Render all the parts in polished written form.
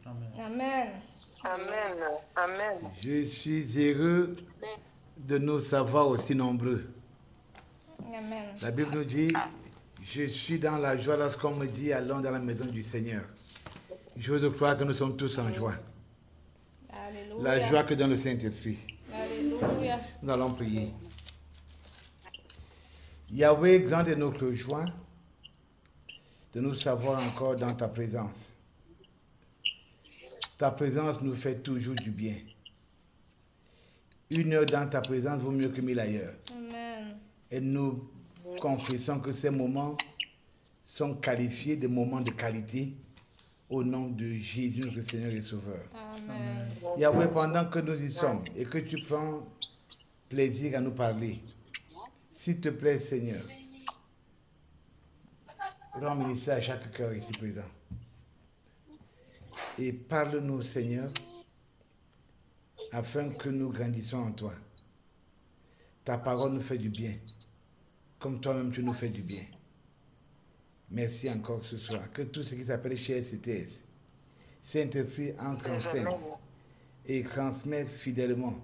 Amen. Amen. Amen. Je suis heureux de nous savoir aussi nombreux. Amen. La Bible nous dit, je suis dans la joie lorsqu'on me dit, allons dans la maison du Seigneur. Je crois que nous sommes tous en joie. La Alléluia. joie que donne le Saint-Esprit. Alléluia. Nous allons prier. Yahweh, grande est notre joie de nous savoir encore dans ta présence. Ta présence nous fait toujours du bien. 1 heure dans ta présence vaut mieux que 1000 ailleurs. Amen. Et nous confessons que ces moments sont qualifiés de moments de qualité au nom de Jésus, notre Seigneur et Sauveur. Amen. Yahweh, pendant que nous y sommes et que tu prends plaisir à nous parler, s'il te plaît, Seigneur, rends ministère à chaque cœur ici présent. Et parle-nous, Seigneur, afin que nous grandissions en toi. Ta parole nous fait du bien, comme toi-même tu nous fais du bien. Merci encore ce soir. Que tout ce qui s'appelle chez STS, Saint-Esprit entre en scène et transmet fidèlement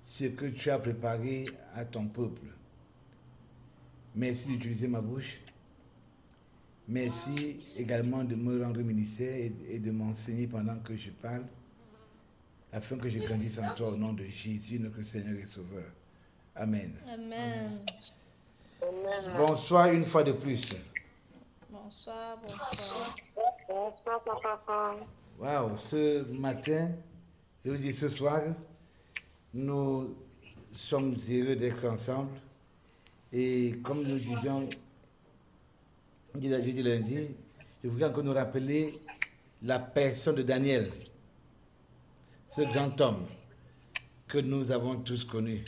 ce que tu as préparé à ton peuple. Merci d'utiliser ma bouche. Merci également de me rendre ministère et de m'enseigner pendant que je parle, afin que je grandisse en toi au nom de Jésus, notre Seigneur et Sauveur. Amen. Amen. Bonsoir une fois de plus. Bonsoir, bonsoir. Bonsoir, papa. Waouh, ce matin, je vous dis ce soir, nous sommes heureux d'être ensemble. Et comme nous disions jeudi lundi, je voudrais encore nous rappeler la personne de Daniel, ce grand homme que nous avons tous connu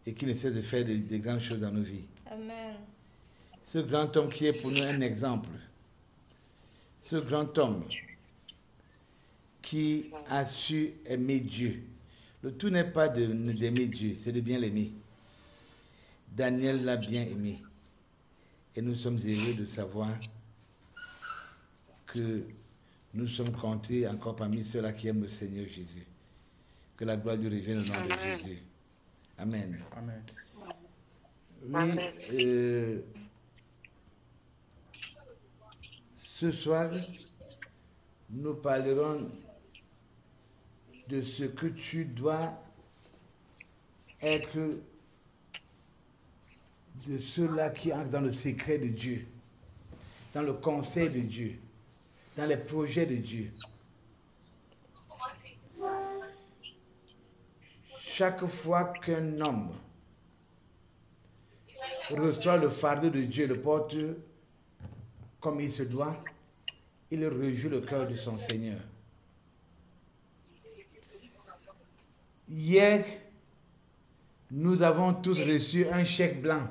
et qui essaie de faire de grandes choses dans nos vies. Amen. Ce grand homme qui est pour nous un exemple. Ce grand homme qui a su aimer Dieu. Le tout n'est pas d'aimer Dieu, c'est de bien l'aimer. Daniel l'a bien aimé. Et nous sommes heureux de savoir que nous sommes comptés encore parmi ceux-là qui aiment le Seigneur Jésus. Que la gloire lui revienne au nom de Jésus. Amen. Amen. Oui, ce soir, nous parlerons de ce que tu dois être, de ceux-là qui entrent dans le secret de Dieu, dans le conseil de Dieu, dans les projets de Dieu. Chaque fois qu'un homme reçoit le fardeau de Dieu, le porte comme il se doit, il réjouit le cœur de son Seigneur. Hier, nous avons tous reçu un chèque blanc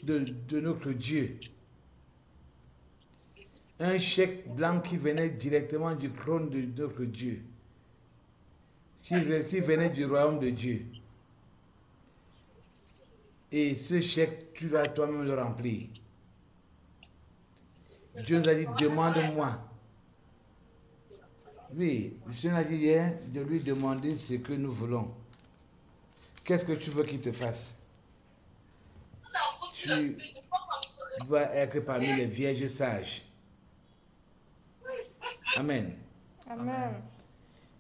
de notre Dieu. Un chèque blanc qui venait directement du trône de notre Dieu, qui venait du royaume de Dieu. Et ce chèque, tu dois toi-même le remplir. Dieu nous a dit, demande-moi. Oui, le Seigneur a dit hier de lui demander ce que nous voulons. Qu'est-ce que tu veux qu'il te fasse? Tu dois être parmi les vierges sages. Amen. Amen.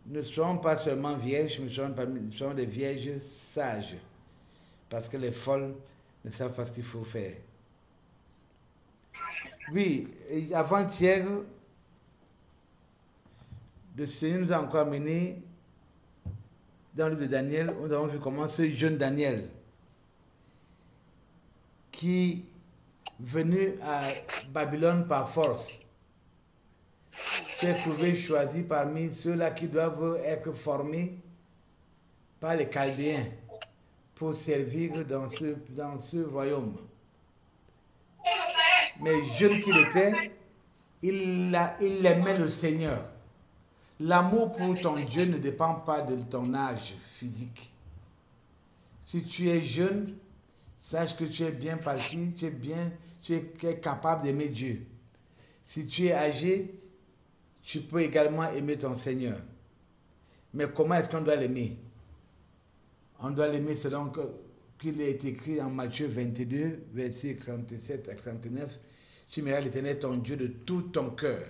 Nous ne serons pas seulement vierges, nous serons des vierges sages. Parce que les folles ne savent pas ce qu'il faut faire. Oui, avant-hier, le Seigneur nous a encore amenés dans le livre de Daniel. Nous avons vu comment ce jeune Daniel, qui venu à Babylone par force, s'est trouvé choisi parmi ceux-là qui doivent être formés par les Chaldéens pour servir dans ce royaume. Mais jeune qu'il était, il aimait le Seigneur. L'amour pour ton Dieu ne dépend pas de ton âge physique. Si tu es jeune, sache que tu es bien parti, tu es capable d'aimer Dieu. Si tu es âgé, tu peux également aimer ton Seigneur. Mais comment est-ce qu'on doit l'aimer? On doit l'aimer selon qu'il est écrit en Matthieu 22, versets 37 à 39. Tu aimeras l'Éternel ton Dieu de tout ton cœur,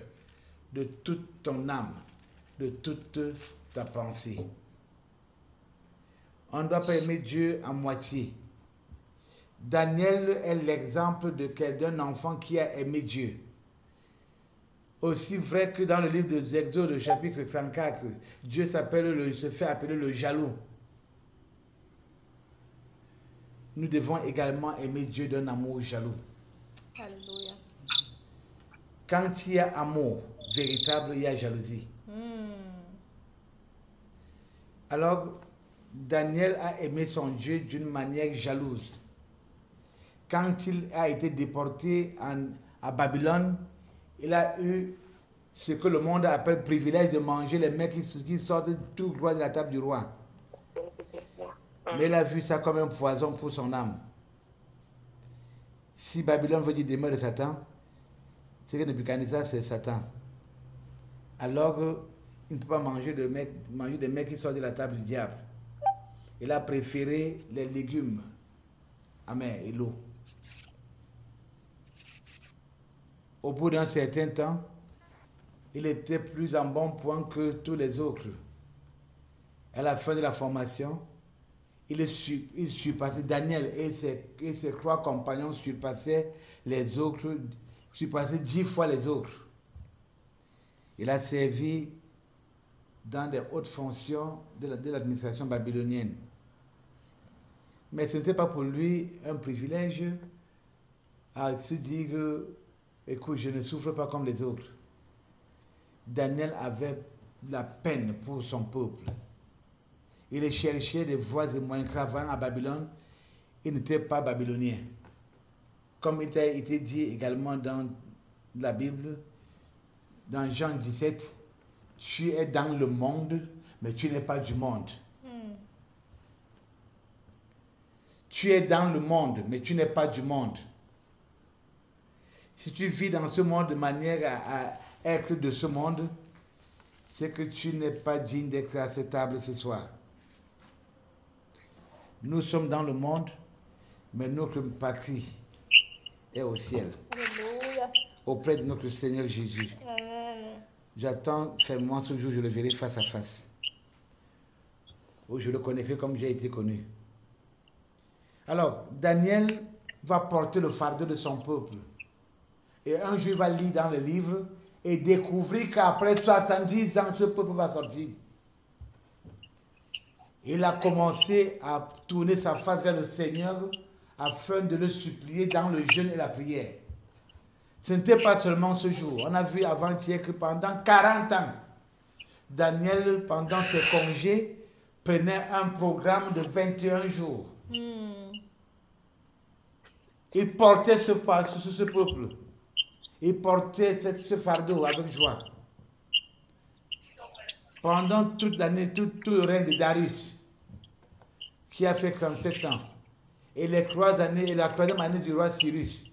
de toute ton âme, de toute ta pensée. On ne doit pas aimer Dieu à moitié. Daniel est l'exemple d'un enfant qui a aimé Dieu. Aussi vrai que dans le livre de Exode, chapitre 34, Dieu se fait appeler le jaloux. Nous devons également aimer Dieu d'un amour jaloux. Alléluia. Quand il y a amour véritable, il y a jalousie. Alors, Daniel a aimé son Dieu d'une manière jalouse. Quand il a été déporté à Babylone, il a eu ce que le monde appelle privilège de manger les mecs qui sortent tout droit de la table du roi. Mais il a vu ça comme un poison pour son âme. Si Babylone veut dire demeure de Satan, c'est que Nebuchadnezzar c'est Satan. Alors il ne peut pas manger des mecs qui sortent de la table du diable. Il a préféré les légumes amers et l'eau. Au bout d'un certain temps, il était plus en bon point que tous les autres. À la fin de la formation, il surpassait Daniel et ses 3 compagnons surpassaient les autres, surpassaient 10 fois les autres. Il a servi dans des hautes fonctions de l'administration babylonienne. Mais ce n'était pas pour lui un privilège à se dire écoute, je ne souffre pas comme les autres. Daniel avait la peine pour son peuple. Il cherchait des voies et moyens travaillant à Babylone. Il n'était pas babylonien. Comme il a été dit également dans la Bible, dans Jean 17, tu es dans le monde, mais tu n'es pas du monde. Tu es dans le monde, mais tu n'es pas du monde. Si tu vis dans ce monde de manière à être de ce monde, c'est que tu n'es pas digne d'être à cette table ce soir. Nous sommes dans le monde, mais notre patrie est au ciel. Alléluia. Auprès de notre Seigneur Jésus. Amen. J'attends seulement ce jour, je le verrai face à face. Où je le connaîtrai comme j'ai été connu. Alors, Daniel va porter le fardeau de son peuple. Et un jour, il va lire dans le livre et découvrir qu'après 70 ans, ce peuple va sortir. Il a commencé à tourner sa face vers le Seigneur afin de le supplier dans le jeûne et la prière. Ce n'était pas seulement ce jour. On a vu avant-hier que pendant 40 ans, Daniel, pendant ses congés, prenait un programme de 21 jours. Il portait ce peuple. Il portait ce fardeau avec joie. Pendant toute l'année, tout le règne de Darius, qui a fait 37 ans, et la 3e année du roi Cyrus,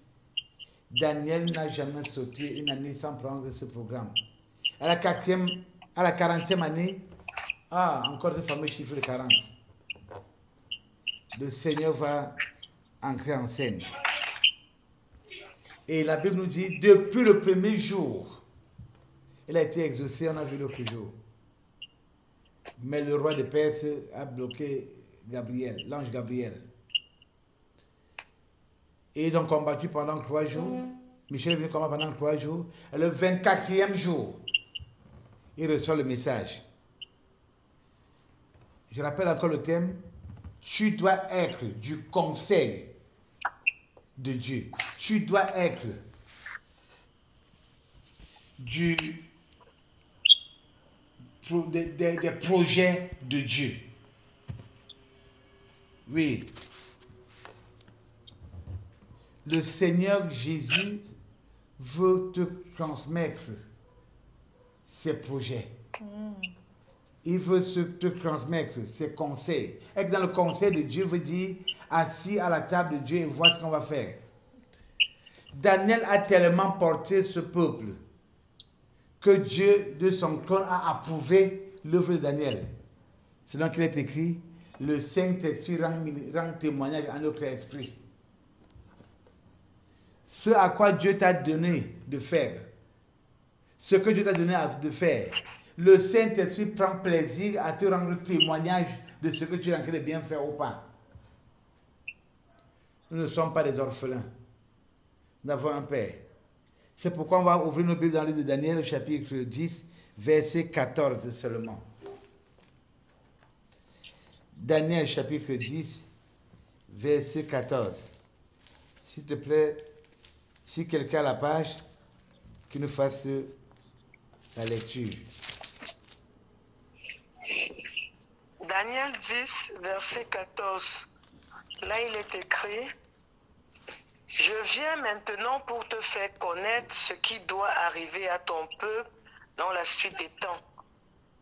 Daniel n'a jamais sauté une année sans prendre ce programme. À la 40e année, encore ce fameux chiffre de 40. Le Seigneur va entrer en scène. Et la Bible nous dit, depuis le premier jour, il a été exaucé, on a vu l'autre jour. Mais le roi de Perse a bloqué Gabriel, l'ange Gabriel. Et ils ont combattu pendant 3 jours. Michel est venu combattre pendant 3 jours. Et le 24e jour, il reçoit le message. Je rappelle encore le thème. Tu dois être du conseil de Dieu. Tu dois être des projets de Dieu. Oui. Le Seigneur Jésus veut te transmettre ses projets. Il veut te transmettre ses conseils. Être dans le conseil de Dieu veut dire assis à la table de Dieu et voir ce qu'on va faire. Daniel a tellement porté ce peuple que Dieu, de son trône, a approuvé l'œuvre de Daniel. Selon qu'il est écrit, le Saint-Esprit rend témoignage à notre esprit. Ce à quoi Dieu t'a donné de faire, ce que Dieu t'a donné de faire, le Saint-Esprit prend plaisir à te rendre témoignage de ce que tu es en train de bien faire ou pas. Nous ne sommes pas des orphelins. Nous avons un Père. C'est pourquoi on va ouvrir nos Bibles dans le livre de Daniel, chapitre 10, verset 14 seulement. Daniel, chapitre 10, verset 14. S'il te plaît, si quelqu'un a la page, qu'il nous fasse la lecture. Daniel 10, verset 14. Là, il est écrit: Je viens maintenant pour te faire connaître ce qui doit arriver à ton peuple dans la suite des temps,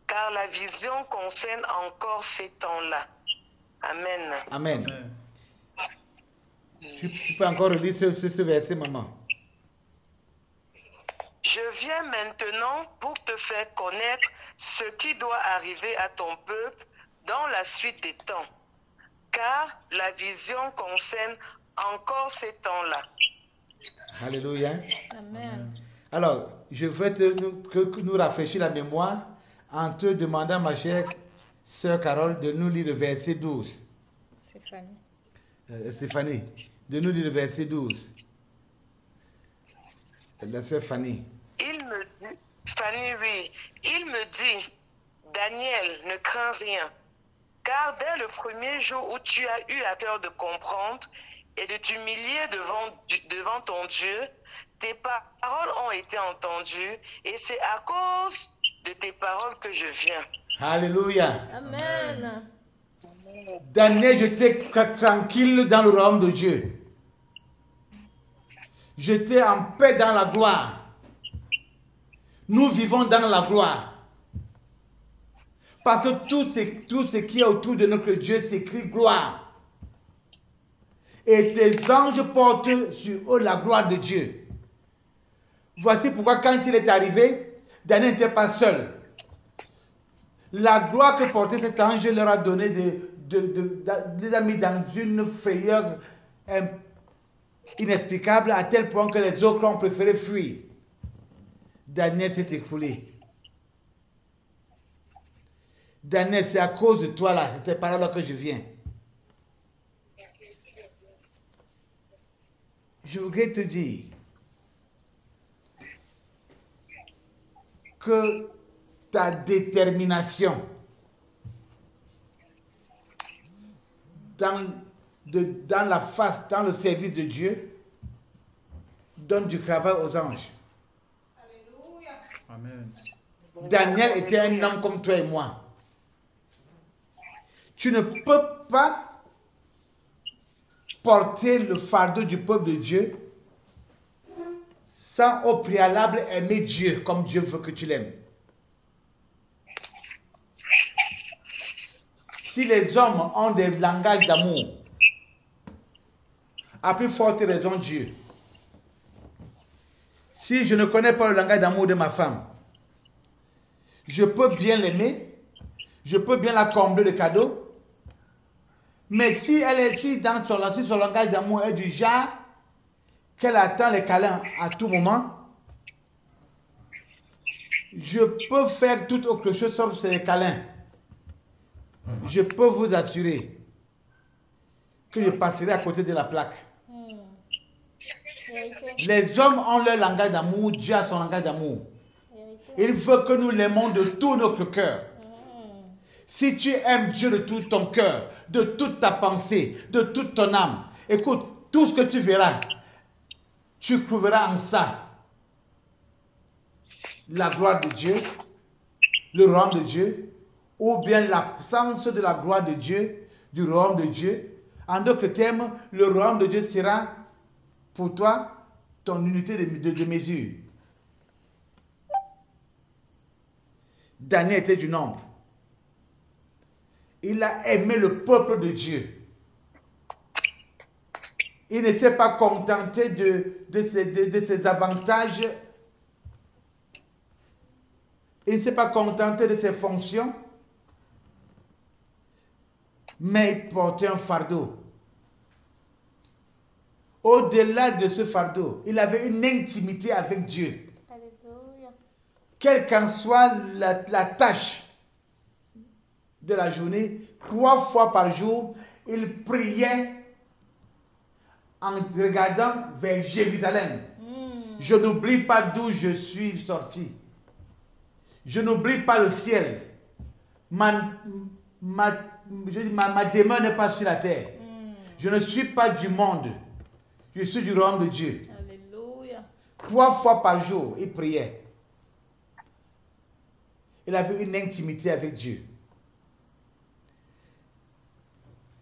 car la vision concerne encore ces temps-là. Amen. Amen. Tu peux encore relire ce verset, maman. Je viens maintenant pour te faire connaître ce qui doit arriver à ton peuple dans la suite des temps, car la vision concerne encore ces temps-là. Alléluia. Amen. Alors, je veux que nous rafraîchir la mémoire en te demandant, ma chère sœur Carole, de nous lire le verset 12. Stéphanie, de nous lire le verset 12. La sœur Fanny. Fanny, oui, il me dit, Daniel, ne crains rien, car dès le premier jour où tu as eu à cœur de comprendre et de t'humilier devant ton Dieu, tes paroles ont été entendues, et c'est à cause de tes paroles que je viens. Alléluia. Amen. Daniel, j'étais tranquille dans le royaume de Dieu. J'étais en paix dans la gloire. Nous vivons dans la gloire. Parce que tout ce qui est autour de notre Dieu s'écrit gloire. Et tes anges portent sur eux la gloire de Dieu. Voici pourquoi quand il est arrivé, Daniel n'était pas seul. La gloire que portait cet ange leur a donné les a mis dans une frayeur inexplicable à tel point que les autres ont préféré fuir. Daniel s'est écroulé. Daniel, c'est à cause de toi là, de tes paroles que je viens. Je voudrais te dire que ta détermination dans le service de Dieu donne du travail aux anges. Alléluia. Amen. Daniel était un homme comme toi et moi. Tu ne peux pas porter le fardeau du peuple de Dieu sans au préalable aimer Dieu comme Dieu veut que tu l'aimes. Si les hommes ont des langages d'amour, à plus forte raison Dieu. Si je ne connais pas le langage d'amour de ma femme, je peux bien l'aimer, je peux bien la combler de cadeaux, mais si elle est si son langage d'amour est du genre qu'elle attend les câlins à tout moment, je peux faire toute autre chose sauf ces câlins. Je peux vous assurer que je passerai à côté de la plaque. Les hommes ont leur langage d'amour, Dieu a son langage d'amour. Il veut que nous l'aimons de tout notre cœur. Si tu aimes Dieu de tout ton cœur, de toute ta pensée, de toute ton âme, écoute, tout ce que tu verras, tu trouveras en ça la gloire de Dieu, le royaume de Dieu, ou bien l'absence de la gloire de Dieu, du royaume de Dieu. En d'autres termes, le royaume de Dieu sera pour toi ton unité de mesure. Daniel était du nombre. Il a aimé le peuple de Dieu. Il ne s'est pas contenté de ses avantages Il ne s'est pas contenté de ses fonctions, mais il portait un fardeau. Au-delà de ce fardeau, il avait une intimité avec Dieu. Alléluia. Quelle qu'en soit la tâche de la journée, 3 fois par jour, il priait en regardant vers Jérusalem. Je n'oublie pas d'où je suis sorti. Je n'oublie pas le ciel. Ma demeure n'est pas sur la terre. Je ne suis pas du monde. Je suis du royaume de Dieu. Alléluia. 3 fois par jour, il priait. Il avait une intimité avec Dieu.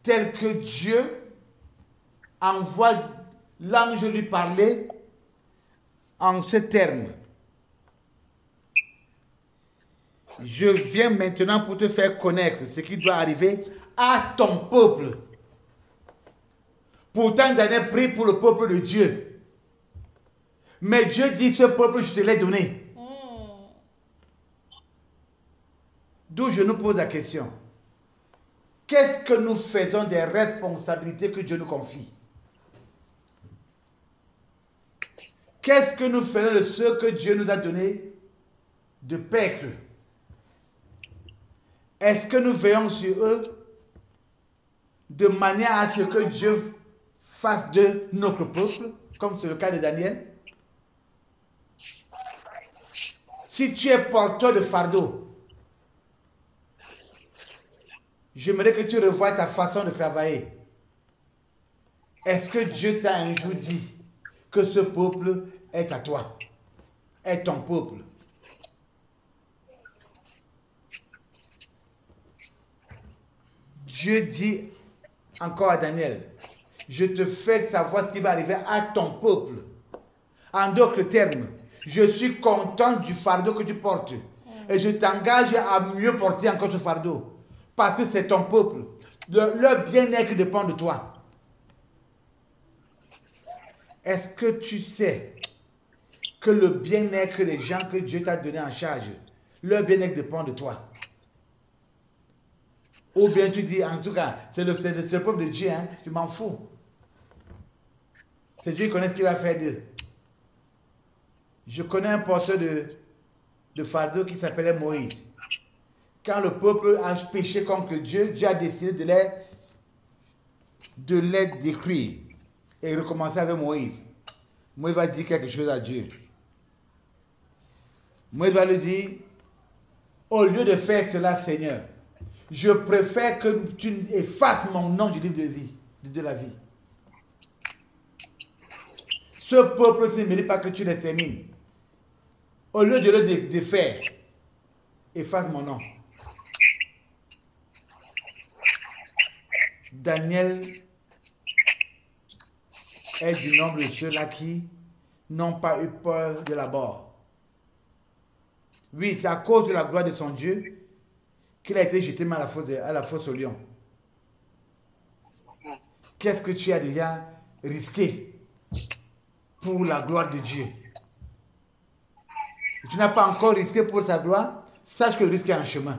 Tel que Dieu envoie l'ange lui parler en ces termes. Je viens maintenant pour te faire connaître ce qui doit arriver à ton peuple. Pourtant, Daniel prie pour le peuple de Dieu. Mais Dieu dit, ce peuple, je te l'ai donné. D'où je nous pose la question. Qu'est-ce que nous faisons des responsabilités que Dieu nous confie? Qu'est-ce que nous faisons de ce que Dieu nous a donné de peuple? Est-ce que nous veillons sur eux de manière à ce que Dieu fasse de notre peuple, comme c'est le cas de Daniel? Si tu es porteur de fardeau, j'aimerais que tu revoies ta façon de travailler. Est-ce que Dieu t'a un jour dit que ce peuple est à toi, est ton peuple? Dieu dit encore à Daniel, je te fais savoir ce qui va arriver à ton peuple. En d'autres termes, je suis content du fardeau que tu portes. Et je t'engage à mieux porter encore ce fardeau. Parce que c'est ton peuple. Leur bien-être dépend de toi. Est-ce que tu sais que le bien-être des gens que Dieu t'a donné en charge, leur bien-être dépend de toi? Ou bien tu dis, en tout cas, c'est le peuple de Dieu, hein, je m'en fous. C'est Dieu qui connaît ce qu'il va faire d'eux. Je connais un porteur de fardeau qui s'appelait Moïse. Quand le peuple a péché contre Dieu, Dieu a décidé de les détruire. Et recommencer avec Moïse. Moïse va dire quelque chose à Dieu. Moïse va lui dire, au lieu de faire cela, Seigneur, je préfère que tu effaces mon nom du livre de vie, de la vie. Ce peuple ne mérite pas que tu l'extermines. Au lieu de le défaire, efface mon nom. Daniel est du nombre de ceux-là qui n'ont pas eu peur de la mort. Oui, c'est à cause de la gloire de son Dieu qu'il a été jeté à la fosse au lion. Qu'est-ce que tu as déjà risqué pour la gloire de Dieu? Et tu n'as pas encore risqué pour sa gloire, sache que le risque est en chemin.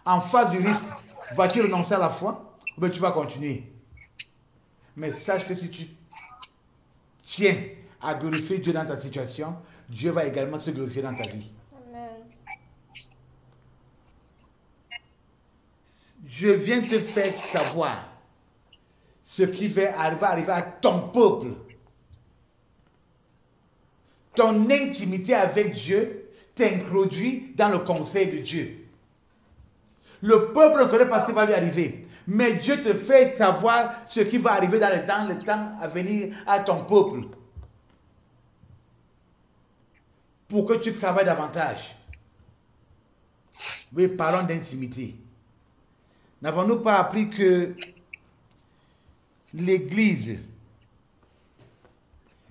En face du risque, vas-tu renoncer à la foi ou bien tu vas continuer? Mais sache que si tu tiens à glorifier Dieu dans ta situation, Dieu va également se glorifier dans ta vie. Amen. Je viens te faire savoir ce qui va arriver à ton peuple. Ton intimité avec Dieu t'introduit dans le conseil de Dieu. Le peuple ne connaît pas ce qui va lui arriver. Mais Dieu te fait savoir ce qui va arriver dans le temps à venir à ton peuple. Pour que tu travailles davantage. Oui, parlons d'intimité. N'avons-nous pas appris que l'Église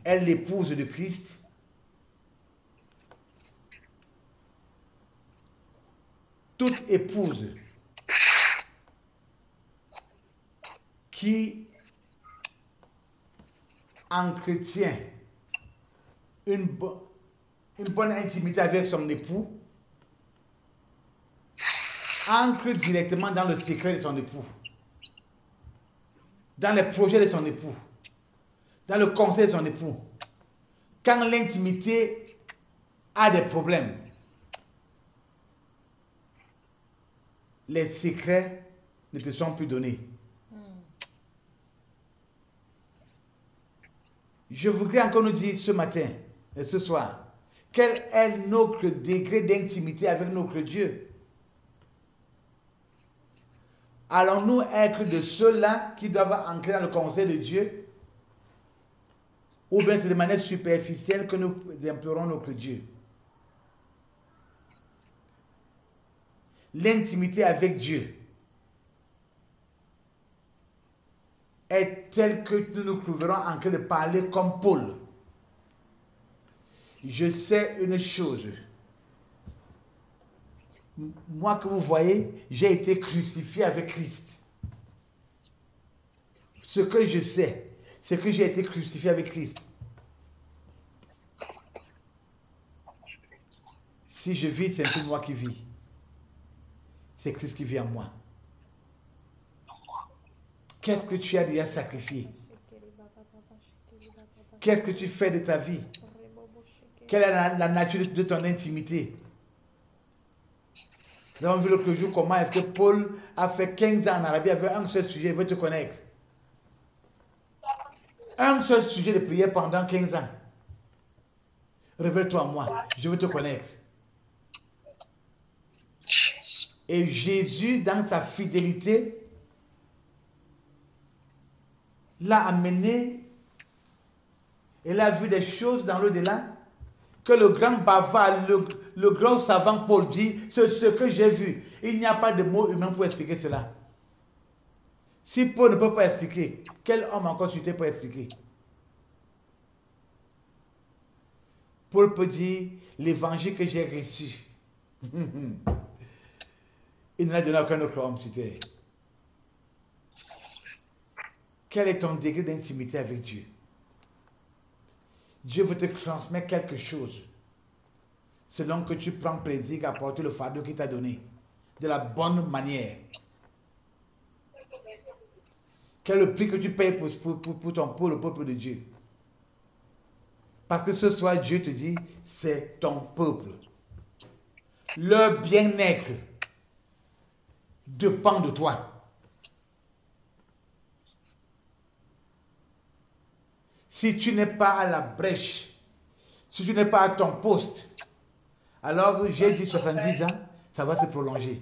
est l'épouse de Christ? Toute épouse qui entretient une bonne intimité avec son époux, ancre directement dans le secret de son époux, dans les projets de son époux, dans le conseil de son époux. Quand l'intimité a des problèmes, les secrets ne te sont plus donnés. Je voudrais encore nous dire ce matin et ce soir, quel est notre degré d'intimité avec notre Dieu? Allons-nous être de ceux-là qui doivent entrer dans le conseil de Dieu? Ou bien c'est de manière superficielle que nous implorons notre Dieu? L'intimité avec Dieu est telle que nous nous trouverons en train de parler comme Paul. Je sais une chose. Moi que vous voyez, j'ai été crucifié avec Christ. Ce que je sais, c'est que j'ai été crucifié avec Christ. Si je vis, c'est un peu moi qui vis. C'est Christ qui vit en moi. Qu'est-ce que tu as déjà sacrifié? Qu'est-ce que tu fais de ta vie? Quelle est la nature de ton intimité? Nous avons vu l'autre jour comment est-ce que Paul a fait 15 ans en Arabie avec un seul sujet, il veut te connaître. Un seul sujet de prière pendant 15 ans. Révèle-toi à moi, je veux te connaître. Et Jésus, dans sa fidélité, l'a amené, il a vu des choses dans l'au-delà que le grand bavard, le grand savant Paul dit, c'est ce que j'ai vu. Il n'y a pas de mots humains pour expliquer cela. Si Paul ne peut pas expliquer, quel homme encore sur terre peut expliquer? Paul peut dire, l'évangile que j'ai reçu, il ne l'a donné à aucun autre homme sur terre. Quel est ton degré d'intimité avec Dieu? Dieu veut te transmettre quelque chose selon que tu prends plaisir à porter le fardeau qu'il t'a donné de la bonne manière. Quel est le prix que tu payes pour le peuple de Dieu? Parce que ce soir, Dieu te dit, c'est ton peuple. Leur bien-être dépend de toi. Si tu n'es pas à la brèche, si tu n'es pas à ton poste, alors j'ai dit 70 ans, ça va se prolonger.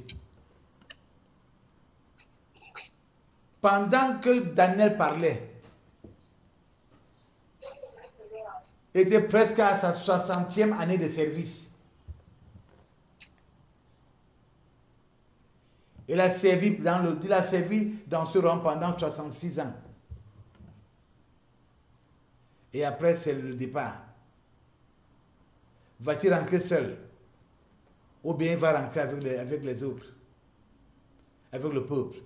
Pendant que Daniel parlait, il était presque à sa 60e année de service. Il a servi dans ce rang pendant 66 ans. Et après, c'est le départ. Va-t-il rentrer seul? Ou bien il va rentrer avec les autres? Avec le peuple?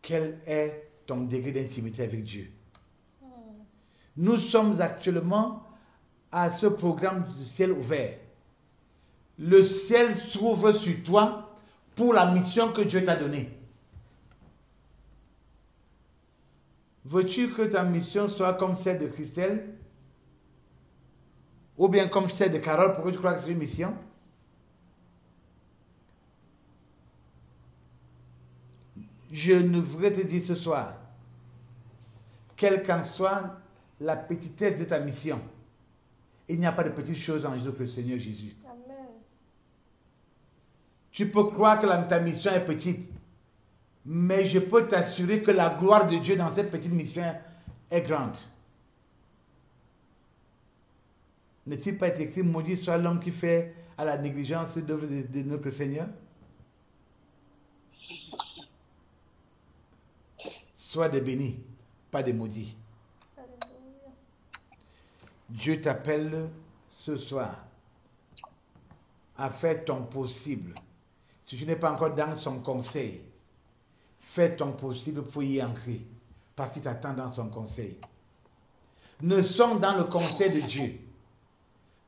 Quel est ton degré d'intimité avec Dieu? Nous sommes actuellement à ce programme du ciel ouvert. Le ciel s'ouvre sur toi pour la mission que Dieu t'a donnée. Veux-tu que ta mission soit comme celle de Christelle? Ou bien comme celle de Carole, pourquoi tu crois que c'est une mission? Je ne voudrais te dire ce soir, quelle qu'en soit la petitesse de ta mission, il n'y a pas de petites choses en Jésus que le Seigneur Jésus. Amen. Tu peux croire que ta mission est petite, mais je peux t'assurer que la gloire de Dieu dans cette petite mission est grande. N'est-il pas écrit, maudit soit l'homme qui fait à la négligence d'œuvre de notre Seigneur? Sois des bénis, pas des maudits. Alléluia. Dieu t'appelle ce soir à faire ton possible. Si tu n'es pas encore dans son conseil, fais ton possible pour y entrer, parce qu'il t'attend dans son conseil. ne sont dans le conseil de Dieu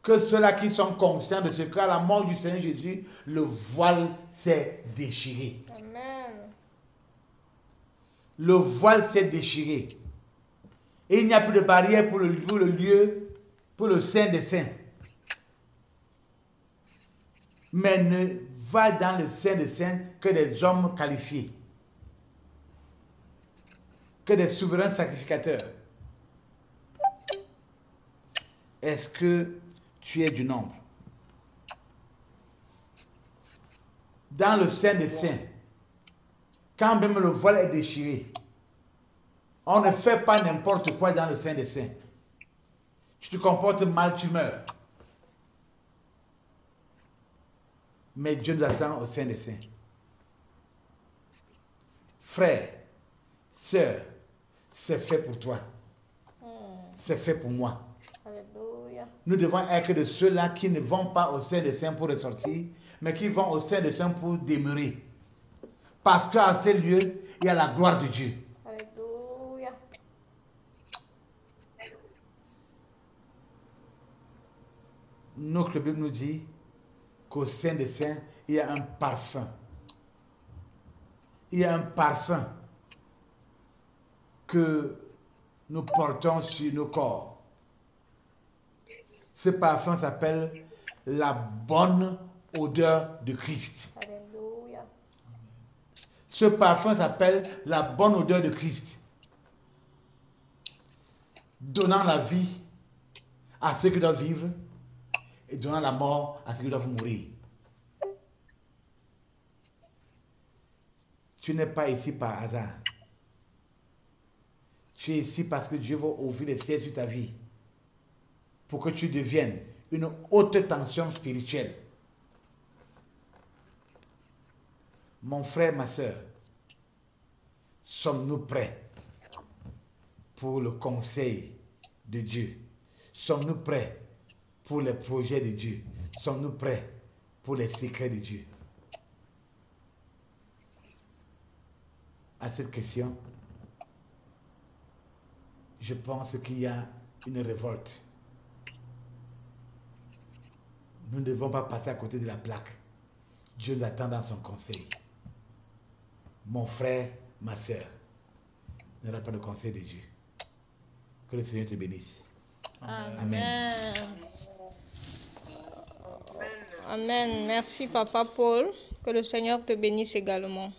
que ceux-là qui sont conscients de ce qu'à la mort du Seigneur Jésus, le voile s'est déchiré. Amen. Le voile s'est déchiré. Et il n'y a plus de barrière pour le lieu, pour le Saint des Saints. Mais ne va dans le Saint des Saints que des hommes qualifiés, que des souverains sacrificateurs. Est-ce que tu es du nombre? Dans le Saint des Saints, quand même le voile est déchiré, on ne fait pas n'importe quoi dans le Saint des Saints. Tu te comportes mal, tu meurs. Mais Dieu nous attend au Saint des Saints. Frère, sœur, c'est fait pour toi. C'est fait pour moi. Alléluia. Nous devons être de ceux-là qui ne vont pas au Saint des Saints pour ressortir, mais qui vont au Saint des Saints pour demeurer. Parce qu'à ces lieux, il y a la gloire de Dieu. Alléluia. Notre Bible nous dit qu'au Saint des Saints, il y a un parfum. Il y a un parfum que nous portons sur nos corps. Ce parfum s'appelle la bonne odeur de Christ. Alléluia. Ce parfum s'appelle la bonne odeur de Christ. Donnant la vie à ceux qui doivent vivre et donnant la mort à ceux qui doivent mourir. Tu n'es pas ici par hasard. Tu es ici parce que Dieu va ouvrir les cieux sur ta vie pour que tu deviennes une haute tension spirituelle. Mon frère, ma soeur, sommes-nous prêts pour le conseil de Dieu? Sommes-nous prêts pour les projets de Dieu? Sommes-nous prêts pour les secrets de Dieu? À cette question, je pense qu'il y a une révolte. Nous ne devons pas passer à côté de la plaque. Dieu nous attend dans son conseil. Mon frère, ma soeur, ne rate pas le conseil de Dieu. Que le Seigneur te bénisse. Amen. Amen. Merci, Papa Paul. Que le Seigneur te bénisse également.